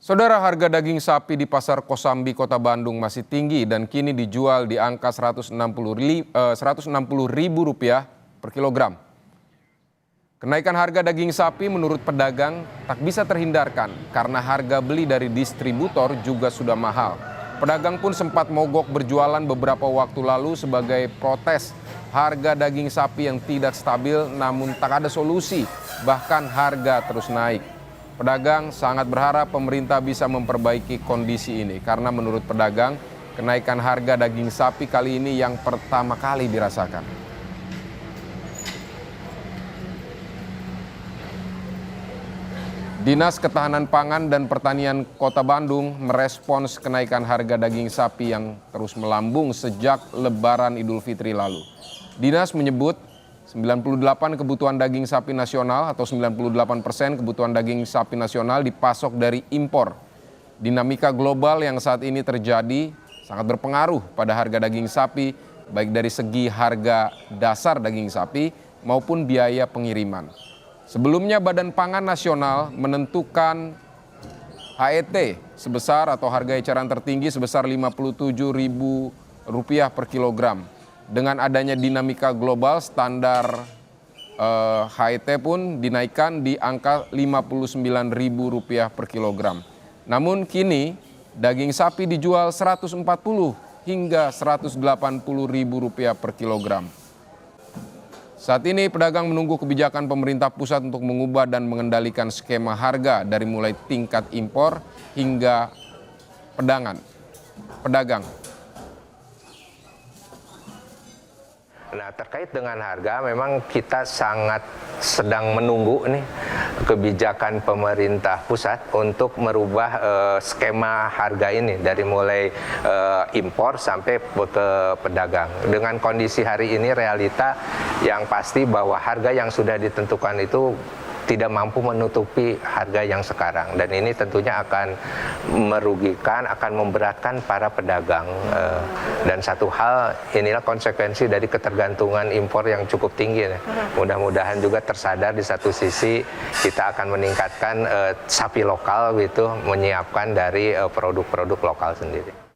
Saudara, harga daging sapi di Pasar Kosambi, Kota Bandung masih tinggi dan kini dijual di angka Rp160.000 per kilogram. Kenaikan harga daging sapi menurut pedagang tak bisa terhindarkan karena harga beli dari distributor juga sudah mahal. Pedagang pun sempat mogok berjualan beberapa waktu lalu sebagai protes harga daging sapi yang tidak stabil namun tak ada solusi, bahkan harga terus naik. Pedagang sangat berharap pemerintah bisa memperbaiki kondisi ini karena menurut pedagang kenaikan harga daging sapi kali ini yang pertama kali dirasakan. Dinas Ketahanan Pangan dan Pertanian Kota Bandung merespons kenaikan harga daging sapi yang terus melambung sejak Lebaran Idul Fitri lalu. Dinas menyebut 98 kebutuhan daging sapi nasional atau 98% kebutuhan daging sapi nasional dipasok dari impor. Dinamika global yang saat ini terjadi sangat berpengaruh pada harga daging sapi, baik dari segi harga dasar daging sapi maupun biaya pengiriman. Sebelumnya Badan Pangan Nasional menentukan HET sebesar atau harga eceran tertinggi sebesar Rp57.000 per kilogram. Dengan adanya dinamika global, standar HET pun dinaikkan di angka Rp59.000 per kilogram. Namun kini daging sapi dijual Rp140 hingga Rp180.000 per kilogram. Saat ini pedagang menunggu kebijakan pemerintah pusat untuk mengubah dan mengendalikan skema harga dari mulai tingkat impor hingga pedagang. Nah, terkait dengan harga memang kita sangat sedang menunggu nih kebijakan pemerintah pusat untuk merubah skema harga ini dari mulai impor sampai ke pedagang. Dengan kondisi hari ini realita yang pasti bahwa harga yang sudah ditentukan itu tidak mampu menutupi harga yang sekarang, dan ini tentunya akan merugikan, akan memberatkan para pedagang. Dan satu hal, inilah konsekuensi dari ketergantungan impor yang cukup tinggi. Mudah-mudahan juga tersadar di satu sisi kita akan meningkatkan sapi lokal gitu, menyiapkan dari produk-produk lokal sendiri.